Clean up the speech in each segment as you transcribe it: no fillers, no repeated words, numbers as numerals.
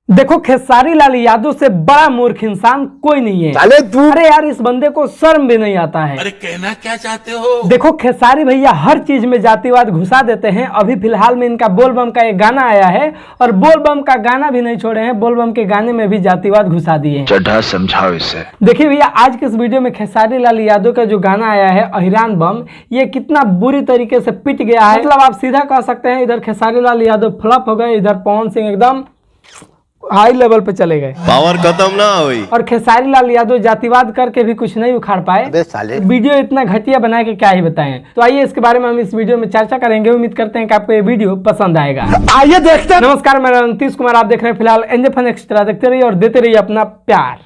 देखो खेसारी लाल यादव से बड़ा मूर्ख इंसान कोई नहीं है। अरे यार इस बंदे को शर्म भी नहीं आता है। अरे कहना क्या चाहते हो? देखो खेसारी भैया हर चीज में जातिवाद घुसा देते हैं। अभी फिलहाल में इनका बोल बम का एक गाना आया है और बोल बम का गाना भी नहीं छोड़े हैं, बोल बम के गाने में भी जातिवाद घुसा दिए हैं। चढ़ा समझाओ इसे। देखिए भैया आज के इस वीडियो में खेसारी लाल यादव का जो गाना आया है अहिरान बम, ये कितना बुरी तरीके से पिट गया है। मतलब आप सीधा कह सकते हैं इधर खेसारी लाल यादव फ्लॉप हो गए, इधर पवन सिंह एकदम हाई लेवल पे चले गए, पावर खत्म ना हुई। और खेसारी लाल यादव जातिवाद करके भी कुछ नहीं उखाड़ पाए। वीडियो इतना घटिया बना के क्या ही बताएं। तो आइए इसके बारे में हम इस वीडियो में चर्चा करेंगे। उम्मीद करते हैं कि आपको ये वीडियो पसंद आएगा। आइए देखते हैं। नमस्कार, मैं नीतीश कुमार, आप देख रहे हैं फिलहाल एनजे फन एक्स्ट्रा। देखते रहिए और देते रहिए अपना प्यार।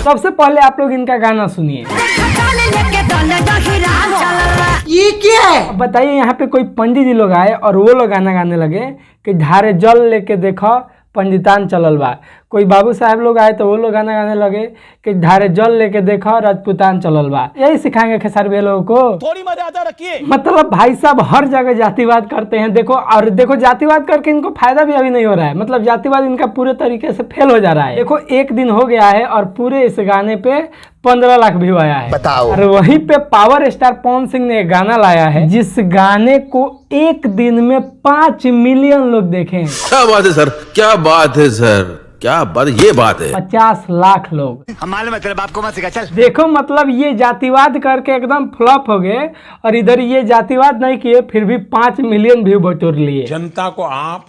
सबसे पहले आप लोग इनका गाना सुनिए। ये क्या है? बताइए यहाँ पे कोई पंडित जी लोग आए और वो लोग गाना गाने लगे कि धारे जल लेके देखो पंडितान चलल बा। कोई बाबू साहब लोग आए तो वो लोग गाना गाने लगे कि धारे जल लेके देखो राजपूतान चलल बा। यही सिखाएंगे खेसारी भैया लोगों को। थोड़ी मर्यादा रखिए। मतलब भाई साहब हर जगह जातिवाद करते हैं। देखो और देखो जातिवाद करके इनको फायदा भी अभी नहीं हो रहा है। मतलब जातिवाद इनका पूरे तरीके से फेल हो जा रहा है। देखो एक दिन हो गया है और पूरे इस गाने पे 15 लाख व्यू आया है। बताओ। और वहीं पे पावर स्टार पवन सिंह ने एक गाना लाया है जिस गाने को एक दिन में 5 मिलियन लोग देखे हैं। क्या बात है सर, क्या बात है सर, क्या बात, ये बात है। 50 लाख लोग। हमारे तेरे बाप को मत सिखा, चल। देखो मतलब ये जातिवाद करके एकदम फ्लॉप हो गए और इधर ये जातिवाद नहीं किए फिर भी 5 मिलियन व्यू बटोर लिए। जनता को आप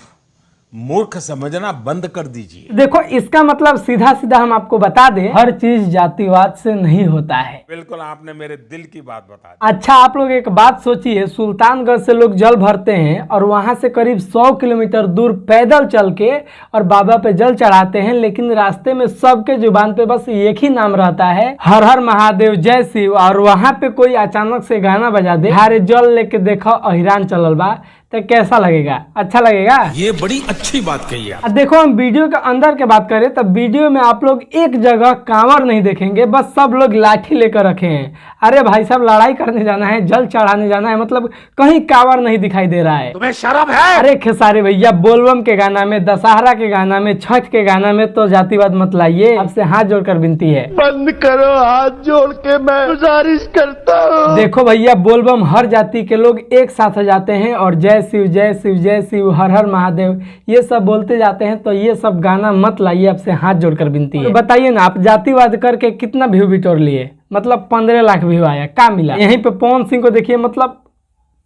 मूर्ख समझना बंद कर दीजिए। देखो इसका मतलब सीधा सीधा हम आपको बता दें, हर चीज जातिवाद से नहीं होता है। बिल्कुल आपने मेरे दिल की बात बता दी। अच्छा आप लोग एक बात सोचिए, सुल्तानगंज से लोग जल भरते हैं और वहां से करीब 100 किलोमीटर दूर पैदल चल के और बाबा पे जल चढ़ाते हैं, लेकिन रास्ते में सबके जुबान पे बस एक ही नाम रहता है, हर हर महादेव जय शिव। और वहां पे कोई अचानक से गाना बजा दे, हारे जल लेके देखो अहिरान चलल बा, तो कैसा लगेगा? अच्छा लगेगा? ये बड़ी अच्छी बात कही है। देखो हम वीडियो के अंदर के बात करें तब वीडियो में आप लोग एक जगह कांवर नहीं देखेंगे, बस सब लोग लाठी लेकर रखे हैं। अरे भाई साहब लड़ाई करने जाना है, जल चढ़ाने जाना है, मतलब कहीं कांवर नहीं दिखाई दे रहा है। तुम्हें शर्म है? अरे खेसारी भैया बोलबम के गाना में, दशहरा के गाना में, छठ के गाना में तो जातिवाद मत लाइए। आपसे हाथ जोड़कर विनती है, बंद करो, हाथ जोड़ के मैं गुजारिश करता हूँ। देखो भैया बोलबम हर जाति के लोग एक साथ हो जाते हैं और जय शिव जय शिव जय शिव हर हर महादेव ये सब बोलते जाते हैं, तो ये सब गाना मत लाइए। आपसे हाथ जोड़कर विनती है। तो बताइए ना आप जातिवाद करके कितना व्यू बिटोर लिए? मतलब 15 लाख व्यू आया, क्या मिला? यहीं पे पवन सिंह को देखिए, मतलब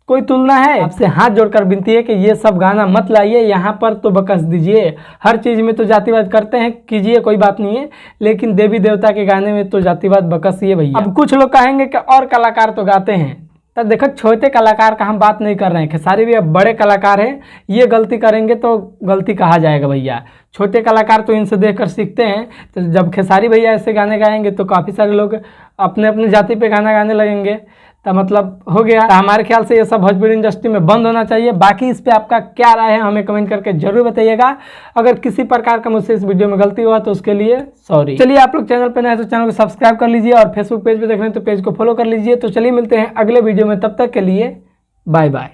कोई तुलना है? आपसे हाथ जोड़कर विनती है कि ये सब गाना मत लाइए, यहाँ पर तो बकस दीजिए। हर चीज में तो जातिवाद करते हैं, कीजिए कोई बात नहीं है, लेकिन देवी देवता के गाने में तो जातिवाद बकसिए भैया। अब कुछ लोग कहेंगे कि और कलाकार तो गाते हैं, तब देखो छोटे कलाकार का हम बात नहीं कर रहे हैं। खेसारी भी अब बड़े कलाकार हैं, ये गलती करेंगे तो गलती कहा जाएगा भैया। छोटे कलाकार तो इनसे देखकर सीखते हैं। तो जब खेसारी भैया ऐसे गाने गाएंगे तो काफ़ी सारे लोग अपने अपने जाति पे गाना गाने लगेंगे, तो मतलब हो गया। तो हमारे ख्याल से ये सब भोजपुरी इंडस्ट्री में बंद होना चाहिए। बाकी इस पे आपका क्या राय है हमें कमेंट करके जरूर बताइएगा। अगर किसी प्रकार का मुझसे इस वीडियो में गलती हुआ तो उसके लिए सॉरी। चलिए आप लोग चैनल पे नए हैं तो चैनल को सब्सक्राइब कर लीजिए और फेसबुक पेज पे देख रहे हैं तो पेज को फॉलो कर लीजिए। तो चलिए मिलते हैं अगले वीडियो में, तब तक के लिए बाय बाय।